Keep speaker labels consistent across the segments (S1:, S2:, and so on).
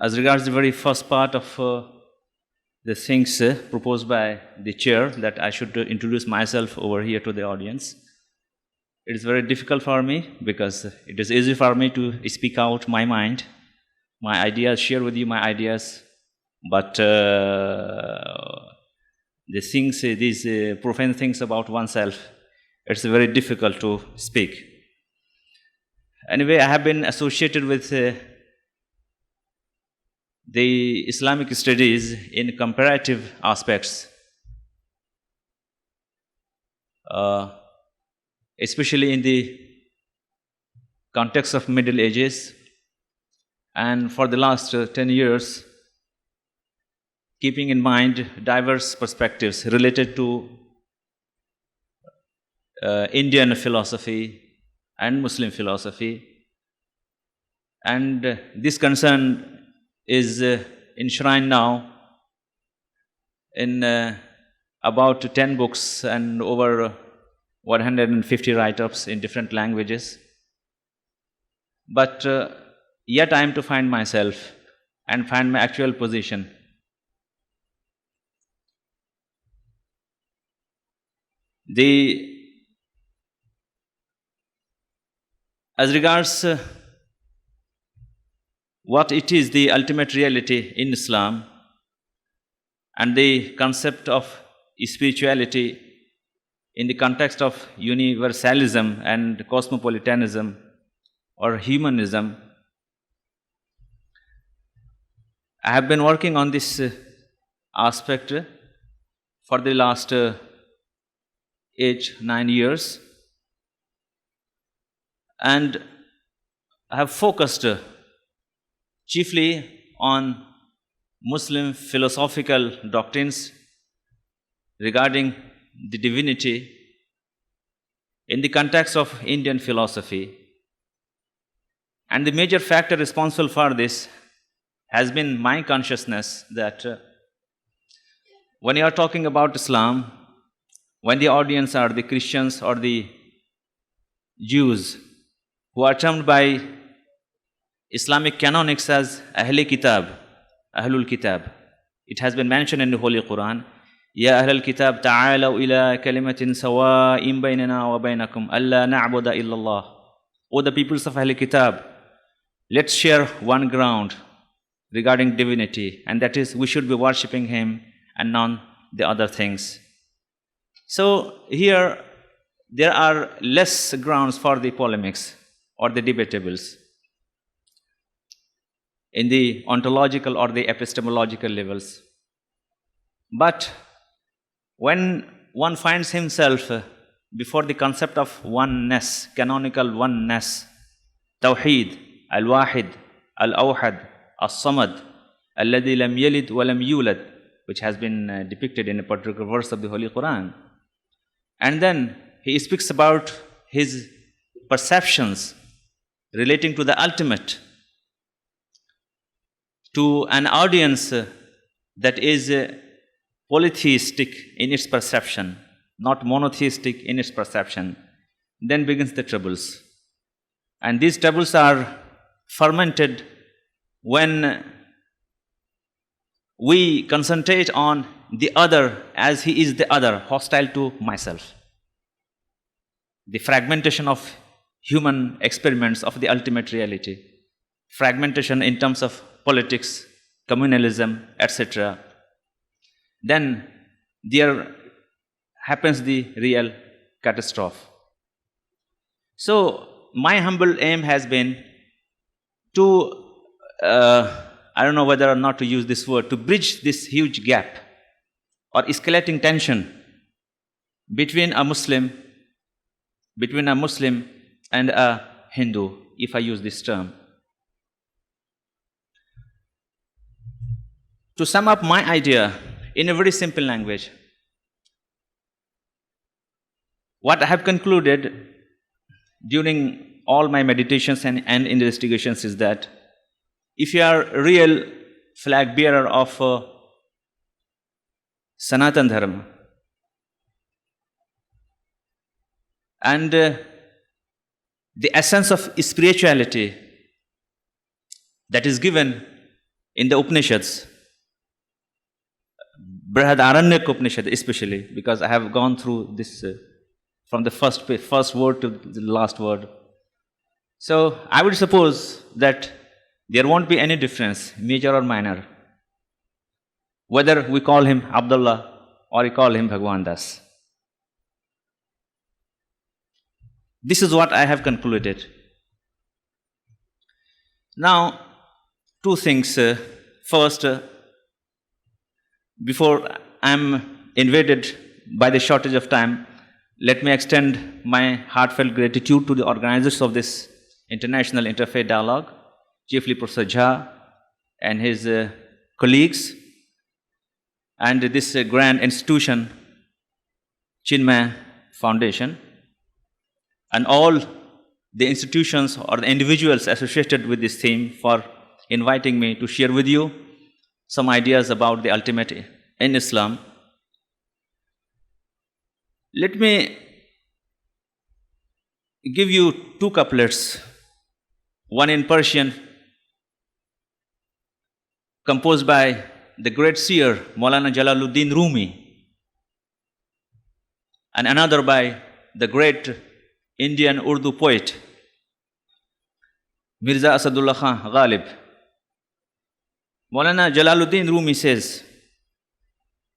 S1: As regards the very first part of the things proposed by the chair, that I should introduce myself over here to the audience, it is very difficult for me because it is easy for me to speak out my mind, my ideas, share with you my ideas, but the things, these profane things about oneself, it's very difficult to speak. Anyway, I have been associated with the Islamic studies in comparative aspects, especially in the context of Middle Ages, and for the last 10 years, keeping in mind diverse perspectives related to Indian philosophy and Muslim philosophy. And this concern is enshrined now in about 10 books and over 150 write-ups in different languages. But yet I am to find myself and find my actual position. As regards what it is, the ultimate reality in Islam, and the concept of spirituality in the context of universalism and cosmopolitanism or humanism, I have been working on this aspect for the last 8-9 years, and I have focused chiefly on Muslim philosophical doctrines regarding the divinity in the context of Indian philosophy. And the major factor responsible for this has been my consciousness that when you are talking about Islam, when the audience are the Christians or the Jews, who are termed by Islamic canonics as Ahlul Kitab. It has been mentioned in the Holy Quran, Ya Ahlul Kitab ta'alaw ila kalimatin sawa'in baynana wa baynakum alla na'buda illallah. O the peoples of Ahlul Kitab, let's share one ground regarding divinity, and that is we should be worshipping Him and none the other things. So here there are less grounds for the polemics or the debatables in the ontological or the epistemological levels. But when one finds himself before the concept of oneness, canonical oneness, Tawheed, Al-Wahid, Al-Awhad, As-Samad, Alladhi lam yalid wa lam yulad, which has been depicted in a particular verse of the Holy Quran. And then he speaks about his perceptions relating to the ultimate, to an audience that is polytheistic in its perception, not monotheistic in its perception, then begins the troubles. And these troubles are fermented when we concentrate on the other as he is the other, hostile to myself. The fragmentation of human experiments of the ultimate reality, fragmentation in terms of politics, communalism, etc. Then there happens the real catastrophe. So my humble aim has been to, I don't know whether or not to use this word, to bridge this huge gap or escalating tension between a Muslim and a Hindu, if I use this term. To sum up my idea in a very simple language, what I have concluded during all my meditations and investigations is that if you are a real flag bearer of Sanatan Dharma, and the essence of spirituality that is given in the Upanishads, Brihadaranyaka Upanishad especially, because I have gone through this from the first word to the last word. So I would suppose that there won't be any difference, major or minor, whether we call him Abdullah or we call him Bhagwan Das. This is what I have concluded. Now, two things. First, before I am invaded by the shortage of time, let me extend my heartfelt gratitude to the organizers of this International Interfaith Dialogue, chiefly Professor Jha and his colleagues, and this grand institution, Chinmaya Foundation, and all the institutions or the individuals associated with this theme for inviting me to share with you some ideas about the ultimate in Islam. Let me give you two couplets, one in Persian, composed by the great seer Maulana Jalaluddin Rumi, and another by the great Indian Urdu poet Mirza Asadullah Khan Ghalib. Maulana Jalaluddin Rumi says,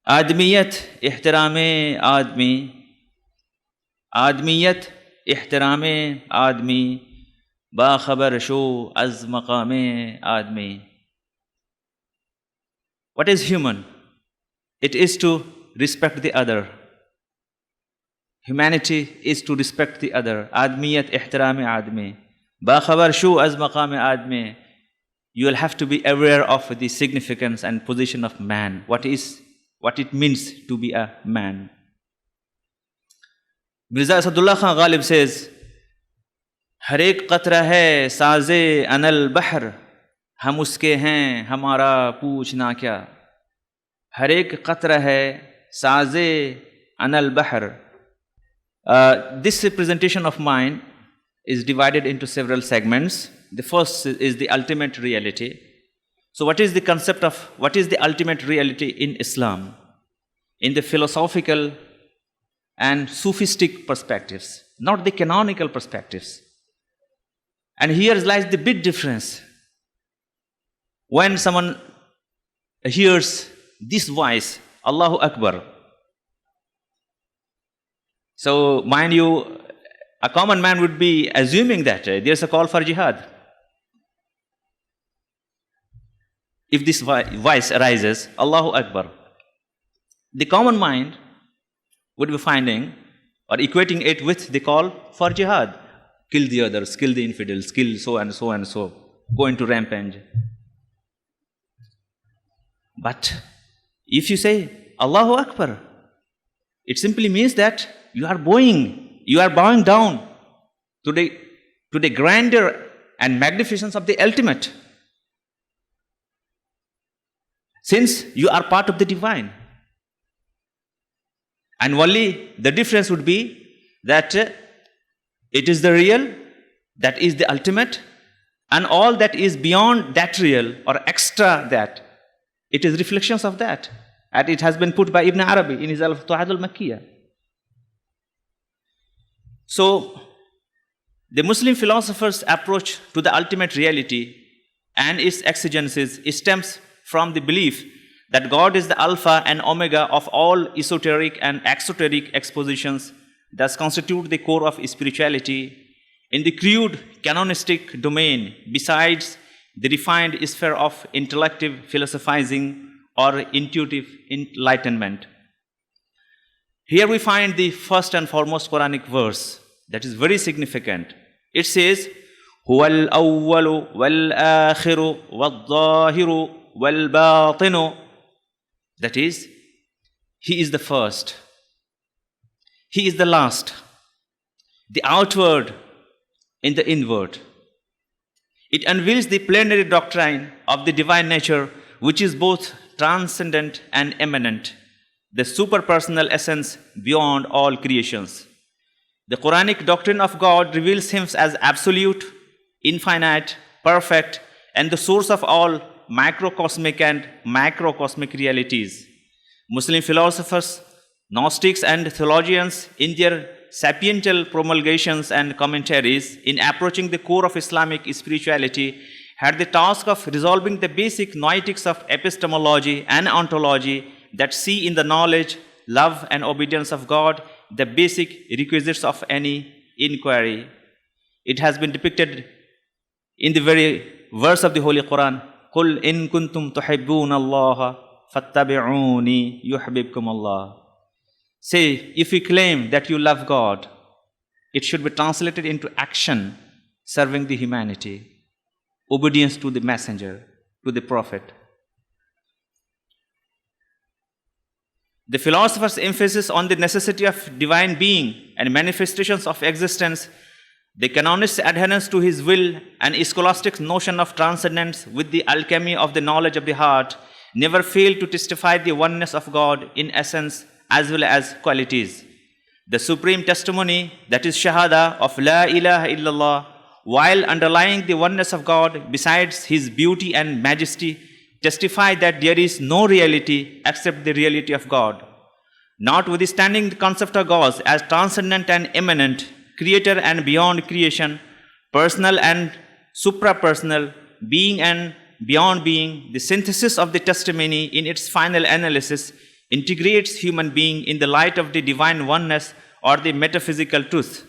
S1: Admiyat ihtirame admi, Admiyat ihtirame admi, ba khabar sho az maqame admi. What is human? It is to respect the other. Humanity is to respect the other. Admiyat ihtirame admi, ba khabar sho az maqame admi. You will have to be aware of the significance and position of man. What it means to be a man. Mirza Asadullah Khan Ghalib says, हर एक कतरा है साजे अनल बहर, हम उसके हैं हमारा पूछना क्या. हर एक कतरा है साजे अनल बहर. This presentation of mine is divided into several segments. The first is the ultimate reality. So what is the concept of what is the ultimate reality in Islam? In the philosophical and Sufistic perspectives, not the canonical perspectives. And here lies the big difference. When someone hears this voice, Allahu Akbar. So mind you, a common man would be assuming that there's a call for jihad. If this voice arises, Allahu Akbar, the common mind would be finding or equating it with the call for jihad. Kill the others, kill the infidels, kill so and so and so, go into rampage. But if you say Allahu Akbar, it simply means that you are bowing down to the grandeur and magnificence of the ultimate. Since you are part of the divine. And only the difference would be that it is the real, that is the ultimate, and all that is beyond that real or extra that, it is reflections of that. And it has been put by Ibn Arabi in his Al-Futuhat al-Makkiyah. So, the Muslim philosophers' approach to the ultimate reality and its exigencies stems from the belief that God is the alpha and omega of all esoteric and exoteric expositions that constitute the core of spirituality in the crude canonistic domain, besides the refined sphere of intellective philosophizing or intuitive enlightenment. Here we find the first and foremost Quranic verse that is very significant. It says, هُوَ الْأَوَّلُ وَالْآخِرُ وَالظَّاهِرُ وَالْبَاطِنُ. That is, He is the first, He is the last, the outward in the inward. It unveils the plenary doctrine of the divine nature, which is both transcendent and immanent, the superpersonal essence beyond all creations. The Quranic doctrine of God reveals Him as absolute, infinite, perfect, and the source of all macrocosmic and macrocosmic realities. Muslim philosophers, Gnostics and theologians in their sapiential promulgations and commentaries in approaching the core of Islamic spirituality had the task of resolving the basic noetics of epistemology and ontology that see in the knowledge, love and obedience of God the basic requisites of any inquiry. It has been depicted in the very verse of the Holy Quran, قُلْ إِن كُنْتُمْ تُحِبُّونَ اللَّهَ فَاتَّبِعُونِي يُحْبِبْكُمُ اللَّهُ. Say, if you claim that you love God, it should be translated into action, serving the humanity, obedience to the messenger, to the prophet. The philosopher's emphasis on the necessity of divine being and manifestations of existence, the canonist's adherence to his will, and scholastic notion of transcendence with the alchemy of the knowledge of the heart never failed to testify the oneness of God in essence as well as qualities. The supreme testimony, that is Shahada of La ilaha illallah, while underlying the oneness of God besides his beauty and majesty, testify that there is no reality except the reality of God. Notwithstanding the concept of God as transcendent and immanent, creator and beyond creation, personal and suprapersonal, being and beyond being, the synthesis of the testimony in its final analysis integrates human being in the light of the divine oneness or the metaphysical truth.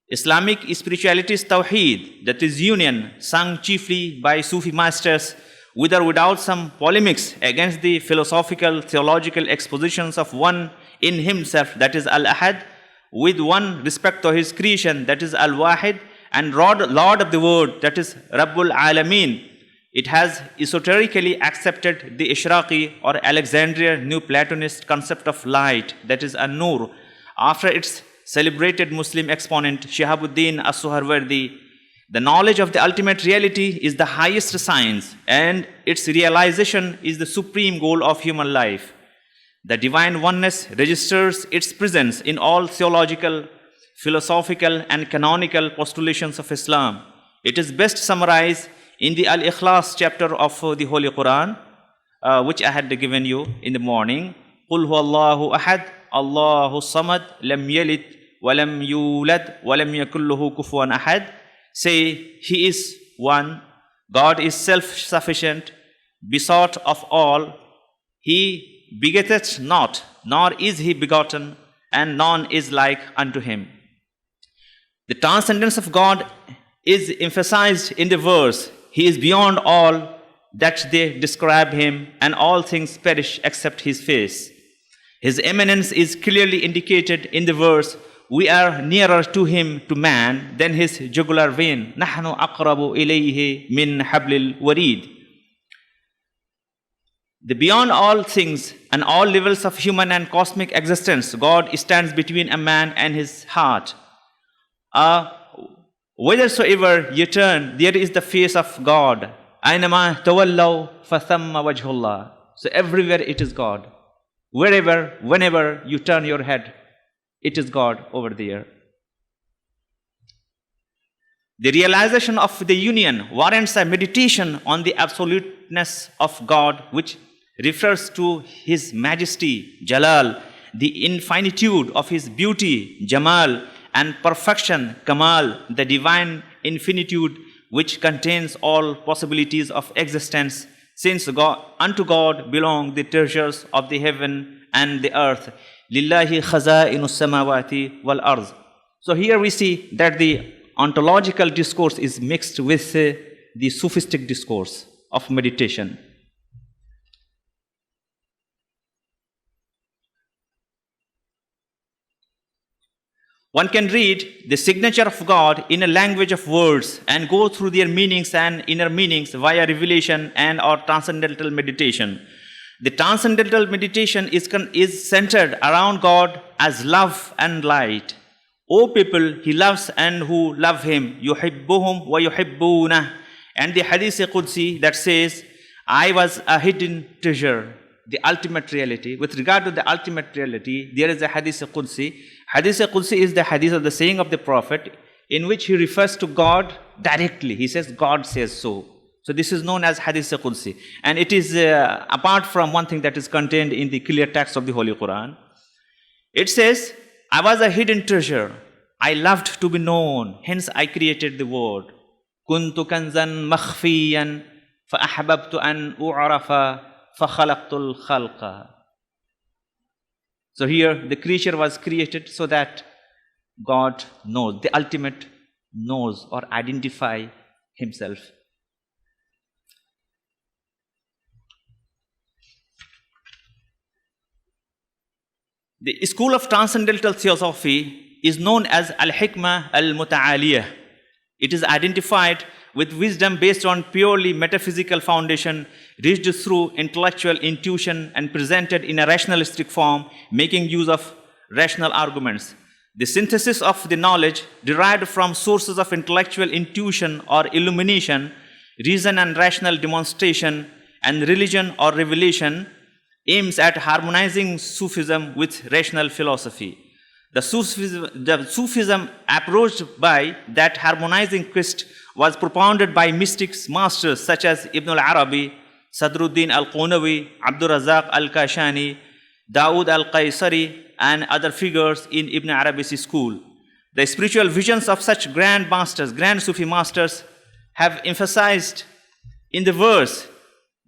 S1: Islamic spirituality's Tawheed, that is union, sung chiefly by Sufi masters, with or without some polemics against the philosophical, theological expositions of one in himself, that is Al-Ahad, with one respect to his creation, that is Al-Wahid, and Lord of the Word, that is Rabbul Alameen. It has esoterically accepted the Ishraqi or Alexandria Neoplatonist concept of light, that is An-Nur, after its celebrated Muslim exponent Shihabuddin As-Suharwardi. The knowledge of the ultimate reality is the highest science, and its realization is the supreme goal of human life. The divine oneness registers its presence in all theological, philosophical, and canonical postulations of Islam. It is best summarized in the Al-Ikhlas chapter of the Holy Quran, which I had given you in the morning. قُلْ هُوَ اللَّهُ أَحَدٌ اللَّهُ الصَّمَدُ لَمْ يَلِدْ وَلَمْ يُولَدْ وَلَمْ يَكُنْ لَهُ كُفُوًا أَحَدٌ. Say, He is one, God is self-sufficient, besought of all, He begetteth not, nor is He begotten, and none is like unto Him. The transcendence of God is emphasized in the verse, He is beyond all that they describe Him, and all things perish except His face. His immanence is clearly indicated in the verse, we are nearer to Him, to man, than His jugular vein. نَحْنُ أَقْرَبُ إِلَيْهِ مِنْ حَبْلِ الْوَرِيدِ. The beyond all things and all levels of human and cosmic existence, God stands between a man and his heart. Whithersoever you turn, there is the face of God. أَيْنَمَا تَوَلَّوْا فَثَمَّ وَجْهُ اللَّهِ. So everywhere it is God. Wherever, whenever you turn your head, it is God over there. The realization of the union warrants a meditation on the absoluteness of God, which refers to His majesty, Jalal, the infinitude of His beauty, Jamal, and perfection, Kamal, the divine infinitude which contains all possibilities of existence, since unto God belong the treasures of the heaven and the earth. Lillahi khaza'inus samawati wal arz. So here we see that the ontological discourse is mixed with the sophistic discourse of meditation. One can read the signature of God in a language of words and go through their meanings and inner meanings via revelation and or transcendental meditation. The transcendental meditation is centered around God as love and light. O people, He loves and who love Him, yuhibbuhum wa yuhibbunah. And the Hadith Qudsi that says, I was a hidden treasure, the ultimate reality. With regard to the ultimate reality, there is a Hadith Qudsi. Hadith Qudsi is the hadith of the saying of the Prophet, in which he refers to God directly. He says, God says so. So this is known as Hadith Qudsi. And it is apart from one thing that is contained in the clear text of the Holy Quran. It says, I was a hidden treasure. I loved to be known. Hence I created the world. Kuntu kanzan makhfiyan فأحببت أن أعرف فخلقت الخلق. So here the creature was created so that God knows, the ultimate knows or identify himself. The school of Transcendental Theosophy is known as Al-Hikmah Al-Muta'aliyah. It is identified with wisdom based on purely metaphysical foundation, reached through intellectual intuition and presented in a rationalistic form, making use of rational arguments. The synthesis of the knowledge derived from sources of intellectual intuition or illumination, reason and rational demonstration, and religion or revelation aims at harmonizing Sufism with rational philosophy. The Sufism approached by that harmonizing quest was propounded by mystics masters such as Ibn al-Arabi, Sadruddin al-Qunawi, Abdul Razak al-Kashani, Dawood al-Qaisari, and other figures in Ibn Arabi's school. The spiritual visions of such grand masters, grand Sufi masters, have emphasized in the verse,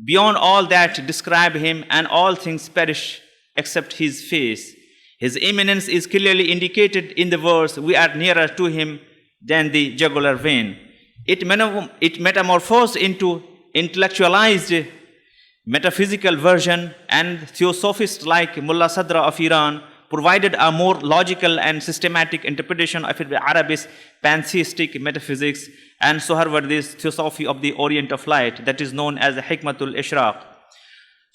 S1: beyond all that describe him and all things perish except his face. His immanence is clearly indicated in the verse, we are nearer to him than the jugular vein. It metamorphosed into intellectualized metaphysical version, and theosophists like Mullah Sadra of Iran provided a more logical and systematic interpretation of Arabic pantheistic metaphysics and Suharwardi's theosophy of the Orient of Light, that is known as Hikmatul Ishraq.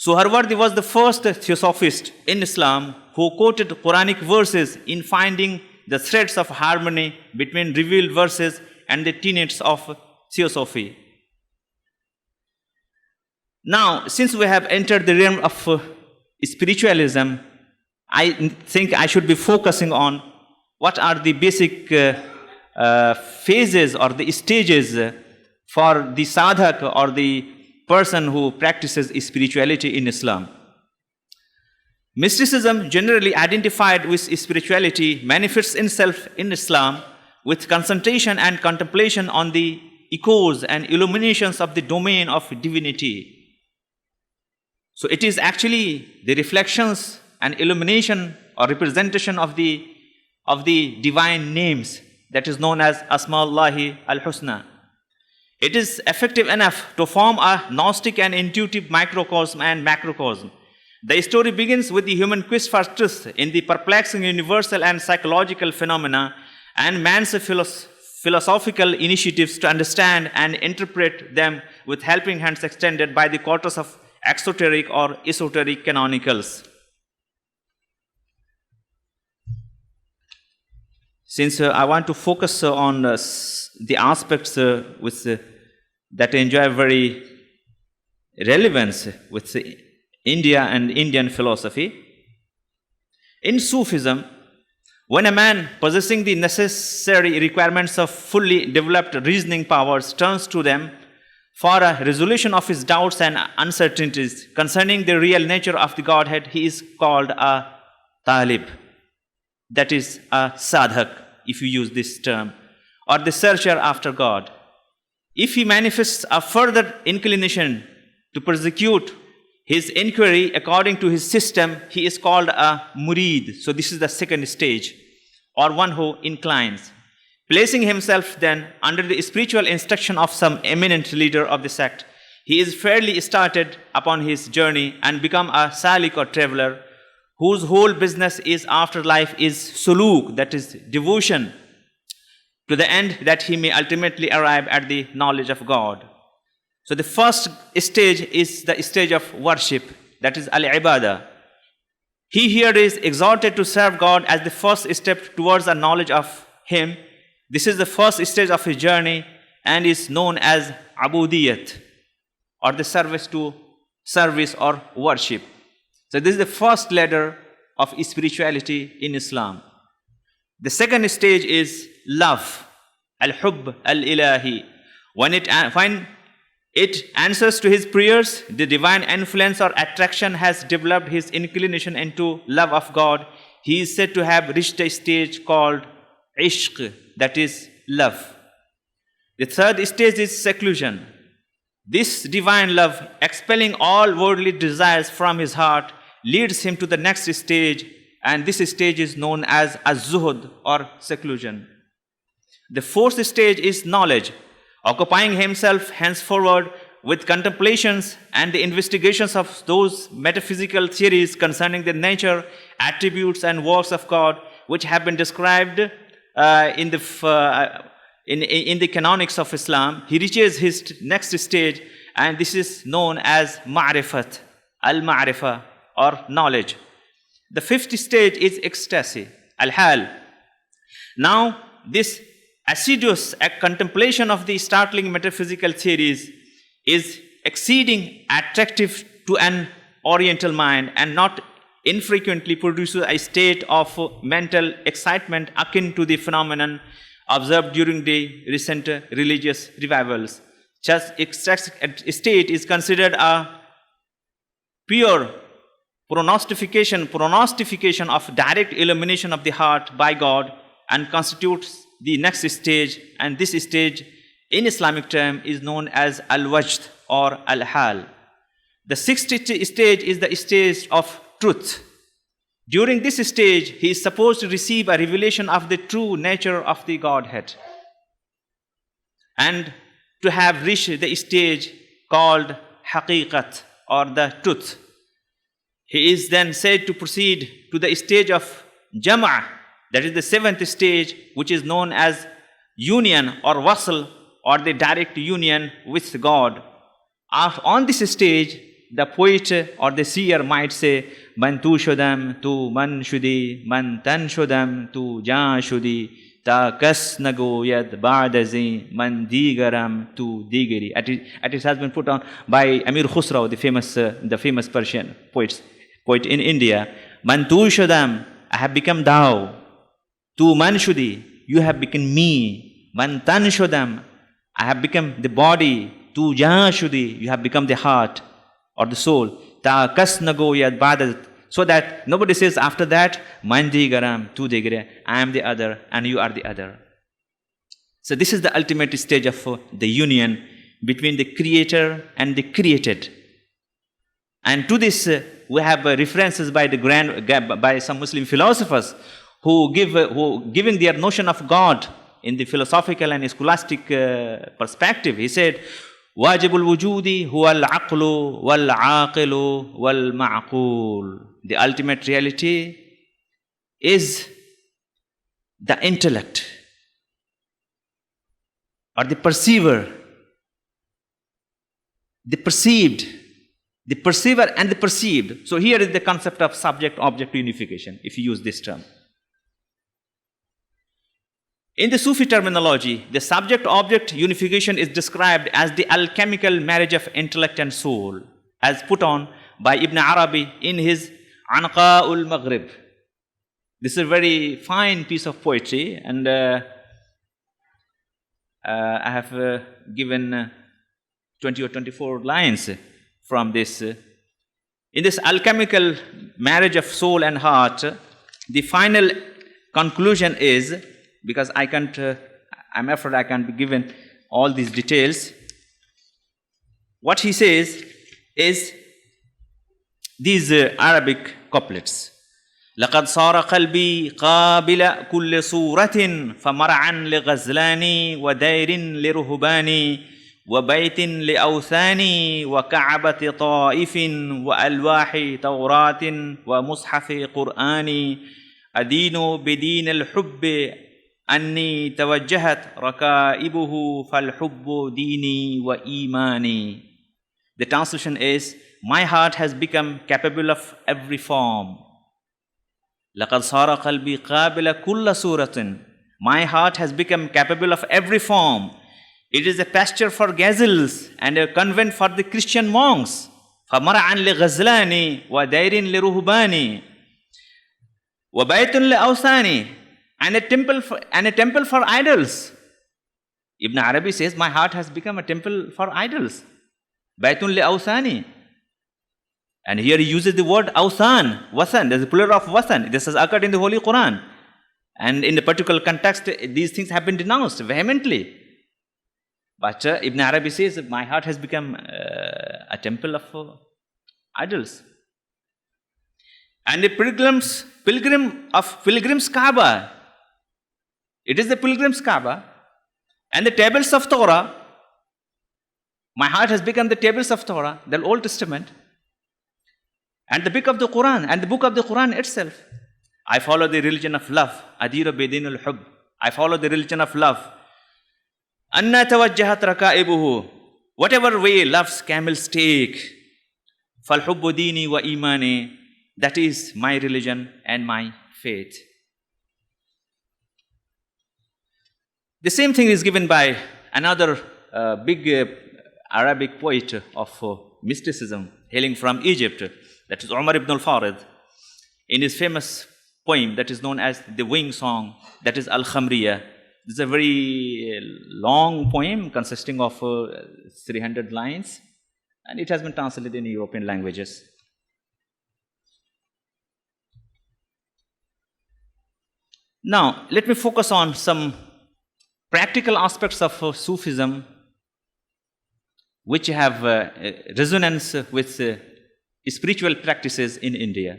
S1: Suharwardi was the first theosophist in Islam who quoted Quranic verses in finding the threads of harmony between revealed verses and the tenets of theosophy. Now, since we have entered the realm of spiritualism, I think I should be focusing on what are the basic phases or the stages for the sadhak or the person who practices spirituality in Islam. Mysticism, generally identified with spirituality, manifests itself in Islam with concentration and contemplation on the echoes and illuminations of the domain of divinity. So it is actually the reflections and illumination or representation of the divine names that is known as Asma'ullahi al-Husna. It is effective enough to form a Gnostic and intuitive microcosm and macrocosm. The story begins with the human quest for truth in the perplexing universal and psychological phenomena and man's philosophical initiatives to understand and interpret them with helping hands extended by the quarters of exoteric or esoteric canonicals. Since I want to focus on the aspects that enjoy very relevance with India and Indian philosophy, in Sufism, when a man possessing the necessary requirements of fully developed reasoning powers turns to them for a resolution of his doubts and uncertainties concerning the real nature of the Godhead, he is called a talib. That is a sadhak, if you use this term, or the searcher after God. If he manifests a further inclination to persecute his inquiry according to his system, he is called a murid. So this is the second stage, or one who inclines. Placing himself then under the spiritual instruction of some eminent leader of the sect, he is fairly started upon his journey and become a salik or traveler, whose whole business is afterlife is suluk, that is devotion, to the end that he may ultimately arrive at the knowledge of God. So the first stage is the stage of worship, that is al-ibadah. He here is exhorted to serve God as the first step towards a knowledge of Him. This is the first stage of his journey and is known as abudiyat, or the service or worship. So this is the first ladder of spirituality in Islam. The second stage is love, al-hubb al-ilahi. When It answers to his prayers. The divine influence or attraction has developed his inclination into love of God. He is said to have reached a stage called ishq, that is love. The third stage is seclusion. This divine love, expelling all worldly desires from his heart, leads him to the next stage, and this stage is known as az-zuhud or seclusion. The fourth stage is knowledge, occupying himself henceforward with contemplations and the investigations of those metaphysical theories concerning the nature, attributes, and works of God, which have been described in the canonics of Islam. He reaches his next stage, and this is known as ma'rifat, al-ma'rifah, or knowledge. The fifth stage is ecstasy, al-hal. Now, this assiduous contemplation of the startling metaphysical theories is exceeding attractive to an oriental mind, and not infrequently produces a state of mental excitement akin to the phenomenon observed during the recent religious revivals. Such ecstatic state is considered a pure prognostication of direct illumination of the heart by God, and constitutes the next stage, and this stage in Islamic term is known as al-wajd or al-hal. The sixth stage is the stage of truth. During this stage, he is supposed to receive a revelation of the true nature of the Godhead, and to have reached the stage called haqiqat or the truth. He is then said to proceed to the stage of jam'a, that is the seventh stage, which is known as union or wasl, or the direct union with God. On this stage, the poet or the seer might say, Man tu shodam, tu man shudi, man tan shodam, tu ja shudi, ta kas nagoyad ba'dazi, man digaram, tu digiri. It has been put on by Amir Khusraw, the famous Persian poet in India. Man tu shodam, I have become thou. Tu man shudi, you have become me. Man tan shodam, I have become the body. Tu ja shudi, you have become the heart or the soul. Ta kas nagoyad ba'dazi, so that nobody says after that, man digaram, tu digire, I am the other and you are the other. So this is the ultimate stage of the union between the creator and the created. And to this, we have references by some Muslim philosophers who giving their notion of God in the philosophical and scholastic perspective. He said, Wajibul wujudi huwa al-aqlu wal-aqilu wal-ma'qul. The ultimate reality is the intellect, or the perceiver, the perceived, the perceiver and the perceived. So here is the concept of subject-object unification, if you use this term. In the Sufi terminology, the subject-object unification is described as the alchemical marriage of intellect and soul, as put on by Ibn Arabi in his Anqa'ul Maghrib. This is a very fine piece of poetry, and I have given 20 or 24 lines from this. In this alchemical marriage of soul and heart, the final conclusion is, because I'm afraid I can't be given all these details. What he says is these Arabic couplets. لقد صار قلبي قابل كل صورة فمرعا لغزلان ودير لرهبان وبيت لأوثان وكعبة طائف وألواح توراة ومصحف قرآن أدين بدين الحب أني توجهت ركائبه فالحب ديني وإيماني. The translation is, my heart has become capable of every form. لقد صار قلبي قابل كل صورة. My heart has become capable of every form. It is a pasture for gazelles and a convent for the Christian monks. فمرعا لغزلان ودير لرهبان وبيت لأوثان, and a temple for idols. Ibn Arabi says, my heart has become a temple for idols. Baitun li awsani. And here he uses the word awsan, wasan. There's a plural of wasan. This has occurred in the Holy Quran. And in the particular context, these things have been denounced vehemently. But Ibn Arabi says, my heart has become a temple of idols. And the pilgrim's Kaaba. It is the pilgrim's Kaaba. And the tables of Torah. My heart has become the tables of Torah, the Old Testament. And the book of the Quran, and the book of the Quran itself. I follow the religion of love. Adira bedinul hub. I follow the religion of love. Anna tawajjahat rakaibuhu. Whatever way love's camels take. Fal hubbu dini wa imani. That is my religion and my faith. The same thing is given by another big Arabic poet of mysticism hailing from Egypt. That is Umar ibn al-Farid. In his famous poem that is known as the Wing Song, that is Al-Khamriya. This is a very long poem consisting of 300 lines, and it has been translated in European languages. Now, let me focus on some practical aspects of Sufism which have resonance with spiritual practices in India.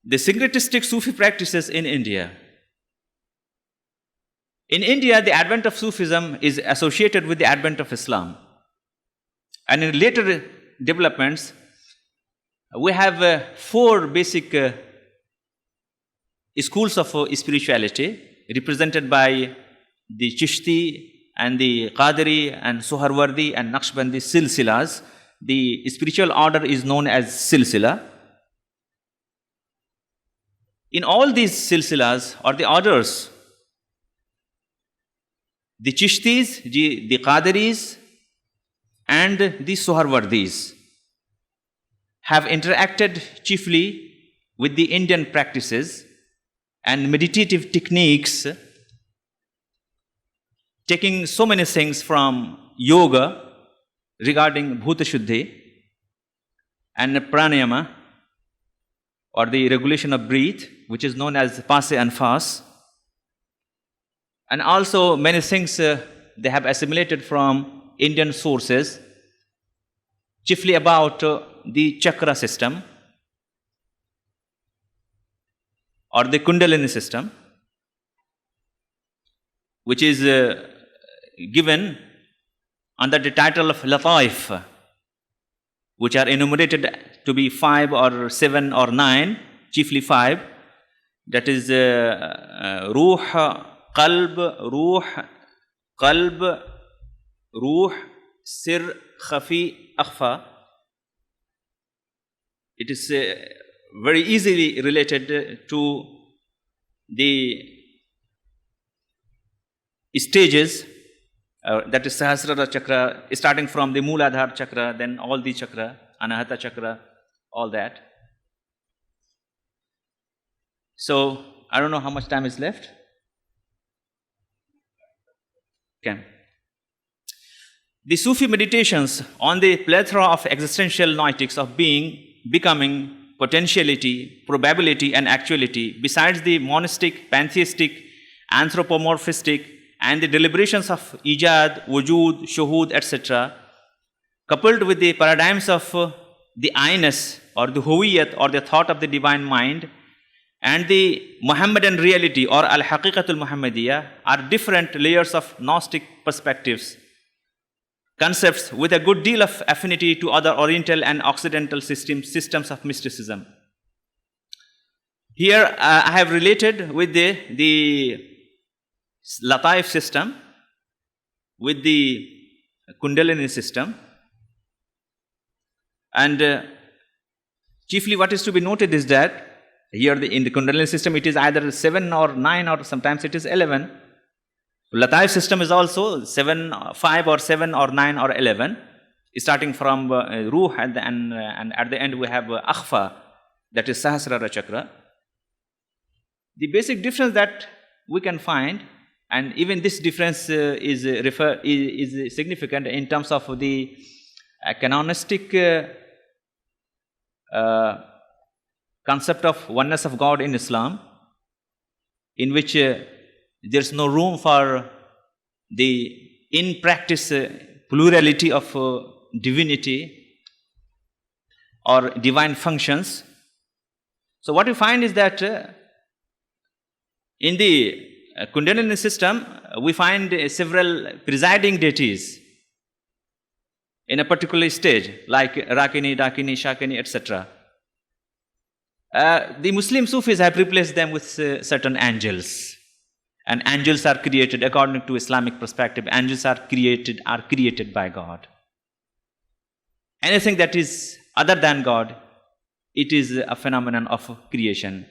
S1: The syncretistic Sufi practices in India. In India, the advent of Sufism is associated with the advent of Islam. And in later developments, we have 4 basic schools of spirituality represented by the Chishti and the Qadiri and Suharwardi and Naqshbandi silsilas. The spiritual order is known as silsila. In all these silsilas or the orders, the Chishtis, the Qadiris and the Suharwardis have interacted chiefly with the Indian practices and meditative techniques, taking so many things from yoga regarding Bhuta Shuddhi and pranayama or the regulation of breath, which is known as passe and fas, and also many things they have assimilated from Indian sources, chiefly about the chakra system or the Kundalini system, which is given under the title of Lataif, which are enumerated to be 5 or 7 or 9, chiefly 5. That is Ruh, Qalb, Ruh, Sir, Khafi, Akhfa. It is very easily related to the stages, that is Sahasrara chakra, starting from the Mooladhara chakra, then all the chakra, Anahata chakra, all that. So, I don't know how much time is left. Okay. The Sufi meditations on the plethora of existential noetics of being, becoming, potentiality, probability and actuality, besides the monistic, pantheistic, anthropomorphistic and the deliberations of ijad, wujud, shuhud, etc., coupled with the paradigms of the I-ness or the huwiyat or the thought of the divine mind and the Muhammadan reality or al-haqiqatul Muhammadiyah are different layers of Gnostic perspectives, concepts with a good deal of affinity to other Oriental and Occidental systems of mysticism. Here I have related with the Lataif system, with the Kundalini system, and chiefly what is to be noted is that here in the Kundalini system it is either 7 or 9 or sometimes it is 11. Lataif system is also 5 or 7 or 9 or 11, starting from Ruh and at the end we have Akhfa, that is Sahasrara chakra. The basic difference that we can find And even this difference is significant in terms of the canonistic concept of oneness of God in Islam, in which there's no room for the in practice plurality of divinity or divine functions. So what we find is that in the Kundalini system, we find several presiding deities in a particular stage, like Rakini, Dakini, Shakini, etc. The Muslim Sufis have replaced them with certain angels. And angels are created, according to Islamic perspective, angels are created by God. Anything that is other than God, it is a phenomenon of creation.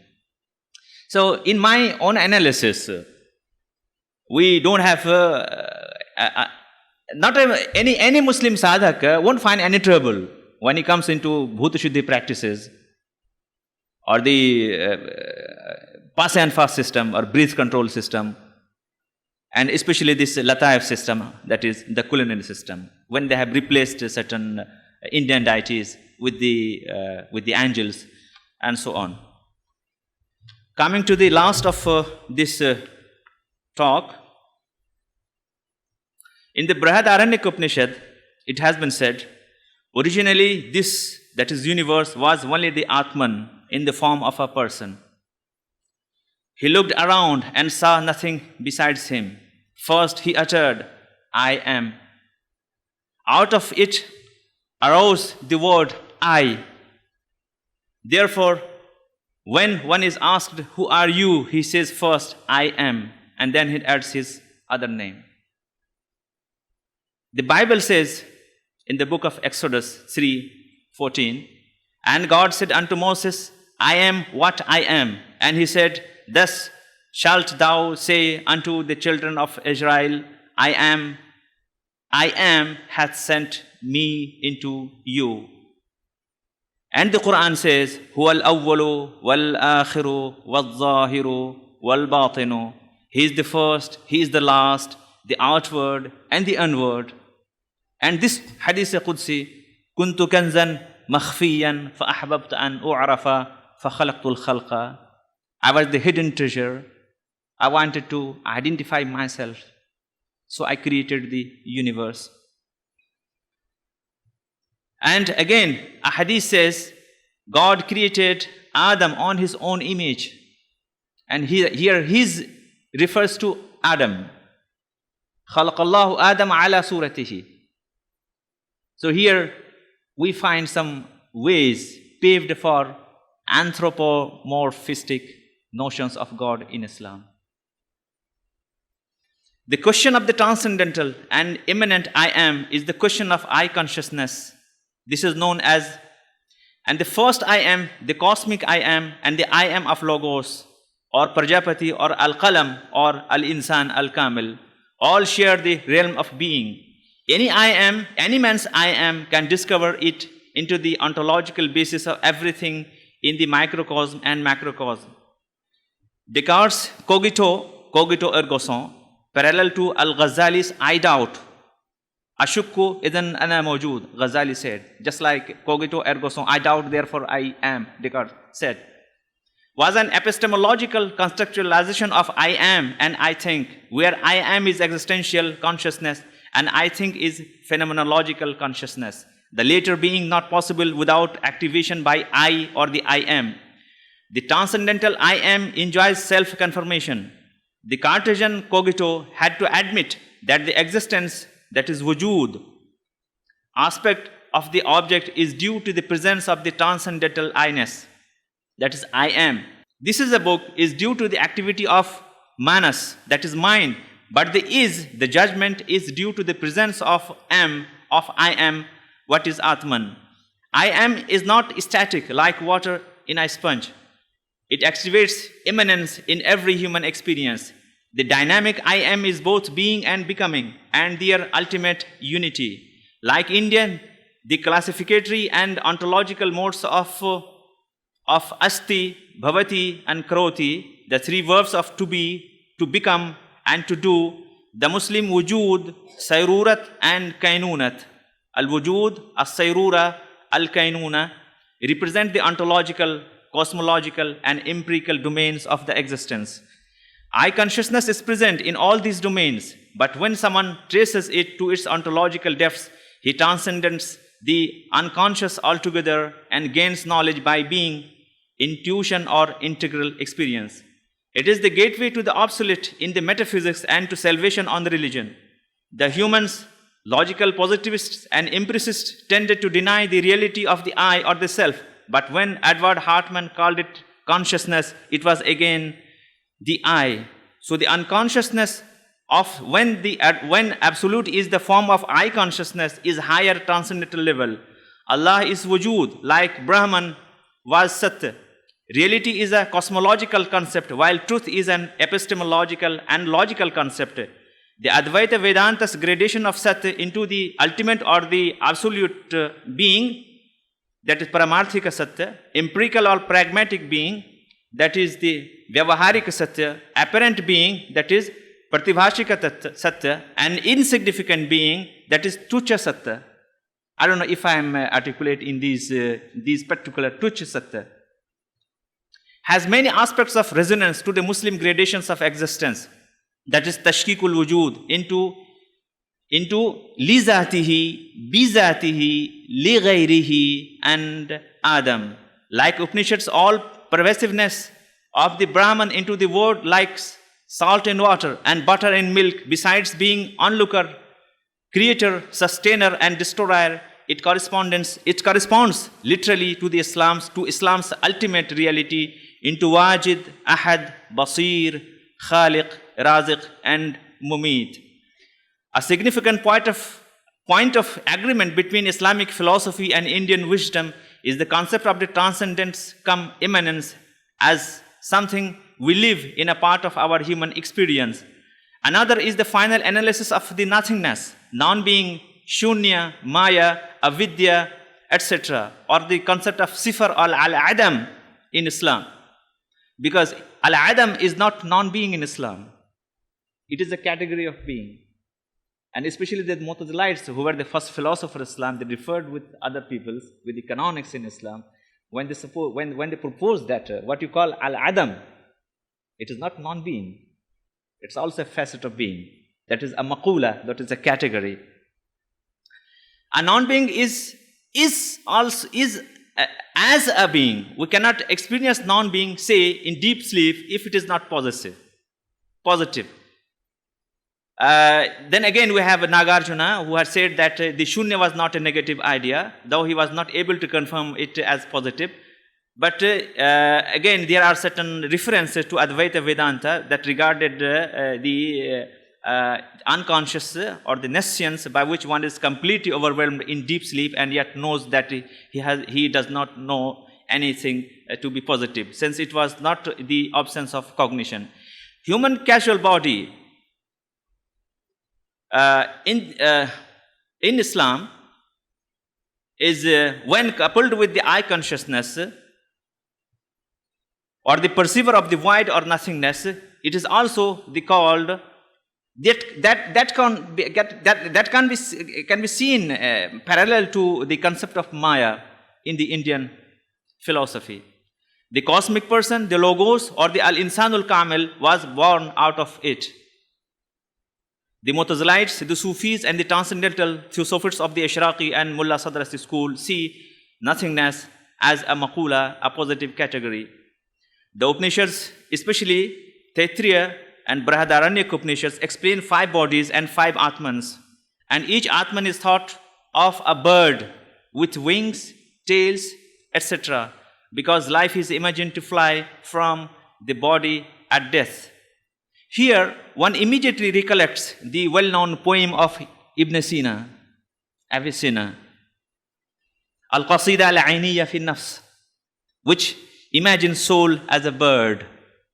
S1: So in my own analysis, we don't have any Muslim sadhak won't find any trouble when he comes into Bhuta Shuddhi practices or the pass and fast system or breath control system, and especially this Lataif system, that is the culinary system, when they have replaced certain Indian deities with the angels and so on. Coming to the last of this talk, in the Brihadaranyaka Upanishad, it has been said, originally this, that is universe, was only the Atman in the form of a person. He looked around and saw nothing besides him. First he uttered, I am. Out of it arose the word I. Therefore, when one is asked, who are you? He says first, I am, and then he adds his other name. The Bible says in the book of Exodus 3:14, and God said unto Moses, I am what I am. And he said, thus shalt thou say unto the children of Israel, I am hath sent me into you. And the Quran says, Huwal awwalu wal akhiru wal zahiru wal batinu. He is the first, he is the last, the outward and the inward. And this hadith Qudsi, kuntu kanzan makhfiyan fa ahbabtu an u'rafa fa khalaqtul khalqa. I was the hidden treasure. I wanted to identify myself. So I created the universe. And again, a hadith says, God created Adam on his own image. And here his refers to Adam. Khalaqallahu Adam ala suratihi. So here we find some ways paved for anthropomorphistic notions of God in Islam. The question of the transcendental and immanent I am is the question of I consciousness. This is known as, and the first I am, the cosmic I am, and the I am of Logos, or Prajapati, or Al-Qalam, or Al-Insan, Al-Kamil, all share the realm of being. Any I am, any man's I am, can discover it into the ontological basis of everything in the microcosm and macrocosm. Descartes' cogito ergo sum, parallel to Al-Ghazali's I doubt. Ashukku idan ana mawjood, Ghazali said. Just like cogito ergo sum, I doubt, therefore I am, Descartes said. Was an epistemological conceptualization of I am and I think, where I am is existential consciousness and I think is phenomenological consciousness. The latter being not possible without activation by I or the I am. The transcendental I am enjoys self-confirmation. The Cartesian cogito had to admit that the existence, that is wujud, aspect of the object is due to the presence of the transcendental I-ness, that is I am. This is a book is due to the activity of manas, that is mind, but the judgment is due to the presence of I am, what is Atman. I am is not static like water in a sponge. It activates immanence in every human experience. The dynamic I am is both being and becoming and their ultimate unity. Like Indian, the classificatory and ontological modes of asti, bhavati and karoti, the three verbs of to be, to become and to do, the Muslim wujud, sayrurat and kainunat. Al-wujud, as-sayrura, al-kainuna represent the ontological, cosmological and empirical domains of the existence. I consciousness is present in all these domains, but when someone traces it to its ontological depths, he transcends the unconscious altogether and gains knowledge by being intuition or integral experience. It is the gateway to the absolute in the metaphysics and to salvation on the religion. The humans, logical positivists and empiricists tended to deny the reality of the I or the self, but when Edward Hartman called it consciousness, it was again the I. So the unconsciousness of when absolute is the form of I consciousness is higher transcendental level. Allah is wujud, like Brahman was Sat. Reality is a cosmological concept, while truth is an epistemological and logical concept. The Advaita Vedanta's gradation of Sat into the ultimate or the absolute being, that is Paramarthika Satya, empirical or pragmatic being, that is the Vyavaharika Satya, apparent being, that is Pratibhashika Satya, and insignificant being, that is Tucha Satya. I don't know if I am articulate in these particular Tucha Satya. Has many aspects of resonance to the Muslim gradations of existence. That is Tashkikul Wujud into Li Zatihi, Bi Zatihi, Li Ghairihi and Adam. Like Upanishads, all pervasiveness of the Brahman into the word like salt and water and butter and milk, besides being onlooker, creator, sustainer and destroyer, it corresponds literally to Islam's ultimate reality into Wajid, Ahad, Basir, Khaliq, Raziq and Mumit. A significant point of agreement between Islamic philosophy and Indian wisdom is the concept of the transcendence cum immanence as something we live in a part of our human experience. Another is the final analysis of the nothingness, non-being, shunya, maya, avidya, etc., or the concept of sifar or al-adam in Islam. Because al-adam is not non-being in Islam. It is a category of being. And especially the Mu'tazilites, who were the first philosophers of Islam, they differed with other peoples, with the canonics in Islam, when they proposed that what you call al-adam, it is not non-being. It's also a facet of being. That is a maqula, that is a category. A non-being is as a being. We cannot experience non-being, say, in deep sleep if it is not positive. Then again we have Nagarjuna, who had said that the shunya was not a negative idea, though he was not able to confirm it as positive. But again, there are certain references to Advaita Vedanta that regarded the unconscious or the nescience by which one is completely overwhelmed in deep sleep and yet knows that he does not know anything to be positive, since it was not the absence of cognition. Human casual body in Islam is when coupled with the I consciousness or the perceiver of the void or nothingness, it is also called that can be seen parallel to the concept of Maya in the Indian philosophy. The cosmic person, the Logos or the Al-Insanul Kamil was born out of it. The Mu'tazilites, the Sufis and the Transcendental Theosophists of the Ashraqi and Mullah Sadrasi school see nothingness as a maqula, a positive category. The Upanishads, especially Taittiriya and Brihadaranyaka Upanishads, explain 5 bodies and 5 Atmans. And each Atman is thought of a bird with wings, tails, etc. because life is imagined to fly from the body at death. Here, one immediately recollects the well-known poem of Ibn Sina, Avicenna, Al-Qasida al-Ayniyya fi nafs, which imagines soul as a bird.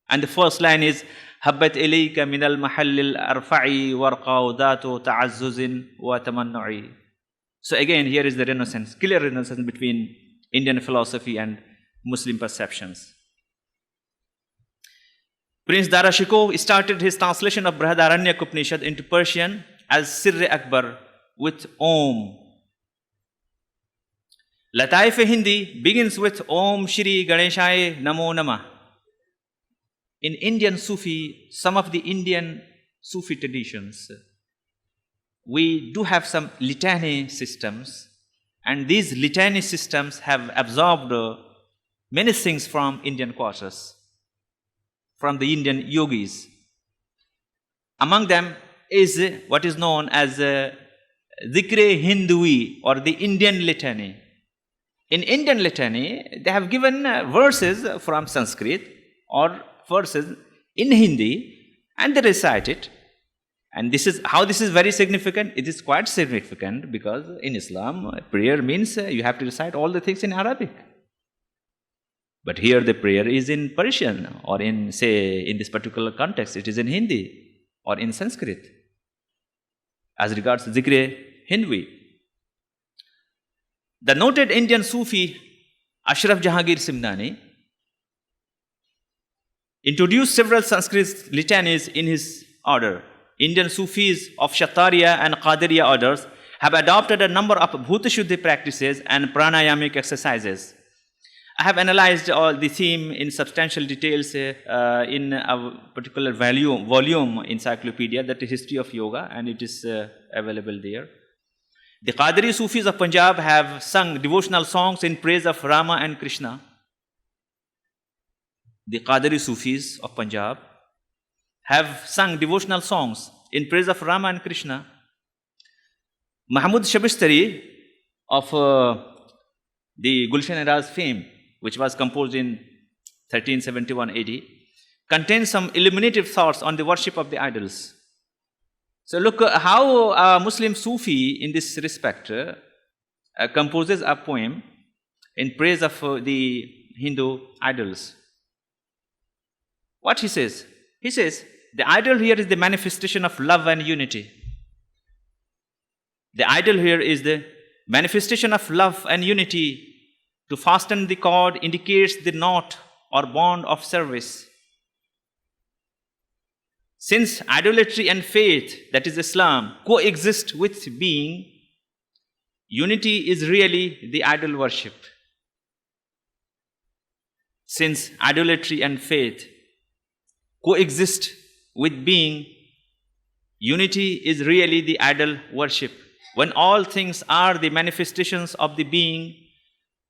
S1: And the first line is, Habbat ilayka min al-mahallil arfa'i warqawdatu ta'azzuzin wa tamannu'i. So again, here is the renaissance, clear renaissance between Indian philosophy and Muslim perceptions. Prince Darashikoh started his translation of Brihadaranyaka Upanishad into Persian as Sirr Akbar with Om. Lataif Hindi begins with Om Shri Ganeshaya Namo Namah. In Indian Sufi, some of the Indian Sufi traditions, we do have some litany systems, and these litany systems have absorbed many things from Indian quarters, from the Indian yogis. Among them is what is known as Zikre Hindui, or the Indian litany. In Indian litany, they have given verses from Sanskrit or verses in Hindi, and they recite it. And this is how this is very significant. It is quite significant because in Islam, prayer means you have to recite all the things in Arabic. But here the prayer is in Persian, or in, say, in this particular context, it is in Hindi or in Sanskrit. As regards Zikre Hindui, the noted Indian Sufi Ashraf Jahangir Simnani introduced several Sanskrit litanies in his order. Indian Sufis of Shatariya and Qadiriya orders have adopted a number of Bhutashuddhi practices and pranayamic exercises. I have analyzed all the theme in substantial details in a particular volume encyclopedia, that is History of Yoga, and it is available there. The Qadiri Sufis of Punjab have sung devotional songs in praise of Rama and Krishna. The Qadiri Sufis of Punjab have sung devotional songs in praise of Rama and Krishna. Mahmud Shabistari of the Gulshan-e-Raz fame, which was composed in 1371 AD, contains some illuminative thoughts on the worship of the idols. So look how a Muslim Sufi in this respect composes a poem in praise of the Hindu idols. What he says? He says, the idol here is the manifestation of love and unity. The idol here is the manifestation of love and unity. To fasten the cord indicates the knot or bond of service. Since idolatry and faith, that is Islam, coexist with being, unity is really the idol worship. Since idolatry and faith coexist with being, unity is really the idol worship. When all things are the manifestations of the being,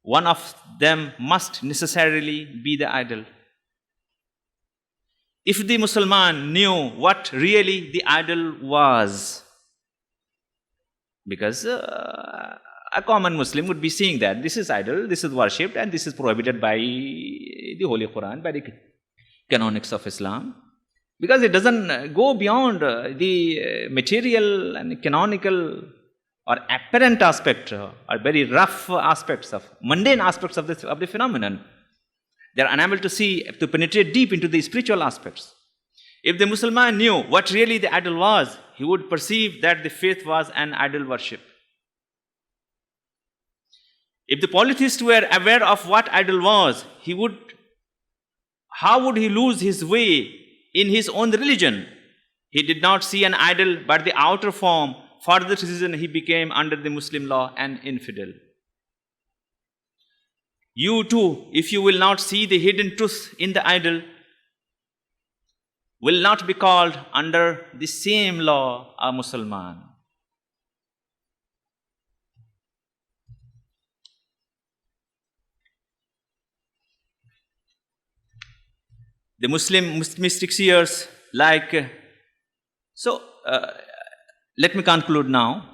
S1: one of them must necessarily be the idol. If the Musliman knew what really the idol was, because a common Muslim would be seeing that this is idol, this is worshipped, and this is prohibited by the Holy Quran, by the canonics of Islam, because it doesn't go beyond the material and canonical or apparent aspect, or very rough aspects of, mundane aspects of the phenomenon. They are unable to penetrate deep into the spiritual aspects. If the Muslim knew what really the idol was, he would perceive that the faith was an idol worship. If the polytheist were aware of what idol was, how would he lose his way in his own religion? He did not see an idol but the outer form. For this reason, he became, under the Muslim law, an infidel. You too, if you will not see the hidden truth in the idol, will not be called under the same law a Musliman. The Muslim mystic seers let me conclude now.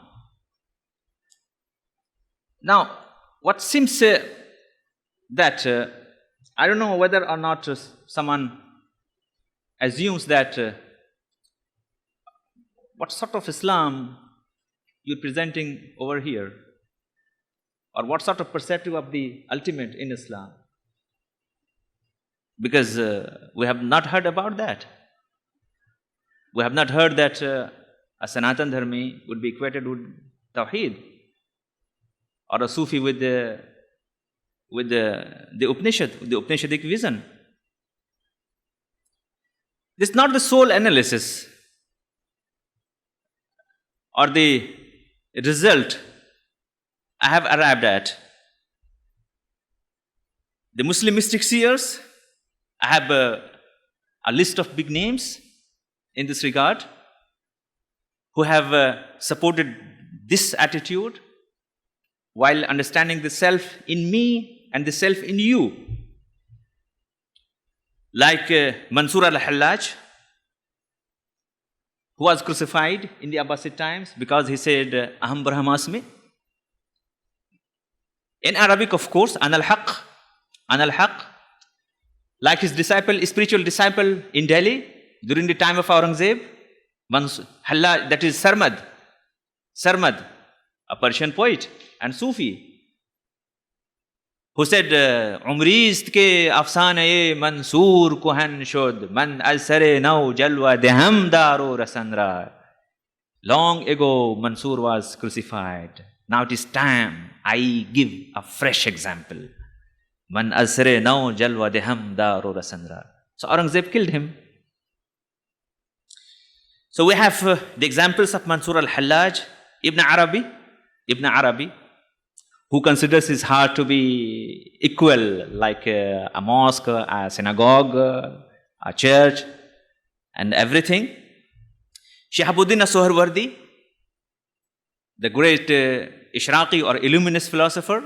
S1: Now, what seems that, I don't know whether or not someone assumes that what sort of Islam you're presenting over here, or what sort of perspective of the ultimate in Islam, because we have not heard about that. We have not heard that a Sanatan Dharmi would be equated with Tawheed, or a Sufi with the Upanishad, the Upanishadic vision. This is not the sole analysis or the result I have arrived at. The Muslim mystic seers, I have a list of big names in this regard who have supported this attitude while understanding the self in me and the self in you. Like Mansur al-Hallaj, who was crucified in the Abbasid times because he said, Aham Brahmasmi. In Arabic, of course, An al-Haq. An al-Haq. Like his disciple, spiritual disciple in Delhi during the time of Aurangzeb, Hallaj, that is Sarmad. Sarmad, a Persian poet and Sufi, who said, Umrist ke afsane Mansur kuhan shod, man al-sare nau jalwa deham daro rasandra. Long ago, Mansur was crucified. Now it is time I give a fresh example. Man al-sare nau jalwa deham daro rasandra. So Aurangzeb killed him. So we have the examples of Mansur al-Hallaj, Ibn Arabi, who considers his heart to be equal, like a mosque, a synagogue, a church, and everything. Shihabuddin as-Suhrawardi, the great Ishraqi or illuminist philosopher.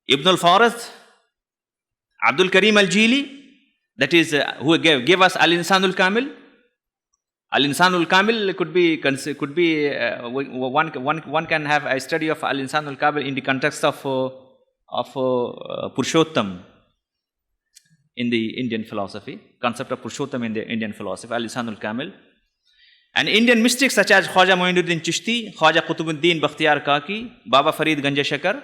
S1: Ibn al-Farid, Abdul Karim al-Jili, that is, who gave us Al-Insanul Kamil. Al-Insanul Kamil could be one can have a study of Al-Insanul Kamil in the context of Purushottam in the Indian philosophy, concept of Purushottam in the Indian philosophy, Al-Insanul Kamil. And Indian mystics such as Khwaja Moinuddin Chishti, Khwaja Qutubuddin Bakhtiyar Kaki, Baba Farid Ganja Shakar,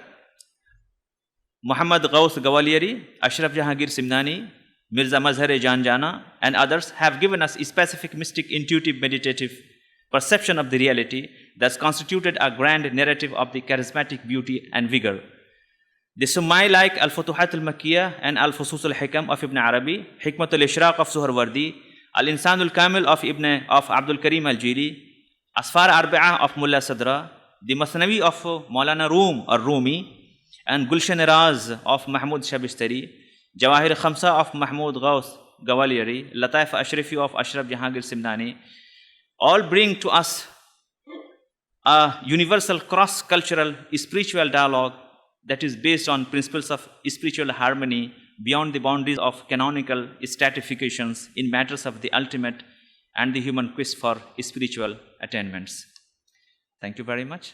S1: Muhammad Ghaus Gawaliyari, Ashraf Jahangir Simnani, Mirza Mazhar Jan Jana, and others have given us a specific mystic, intuitive, meditative perception of the reality that's constituted a grand narrative of the charismatic beauty and vigor. The Summai like Al-Futuhat al-Makkiyah and Al-Fusus al-Hikam of Ibn Arabi, Hikmat al-Ishraq of Suhrawardi, Al-Insanul Kamil of Abdul Karim al-Jili, Asfar Arba'ah of Mullah Sadra, the Masnavi of Maulana Rum or Rumi, and Gulshan Raz of Mahmud Shabistari, Jawahir Khamsa of Mahmud Ghaus Gawaliyari, Lataif Ashrafi of Ashraf Jahangir Simnani, all bring to us a universal cross-cultural spiritual dialogue that is based on principles of spiritual harmony beyond the boundaries of canonical stratifications in matters of the ultimate and the human quest for spiritual attainments. Thank you very much.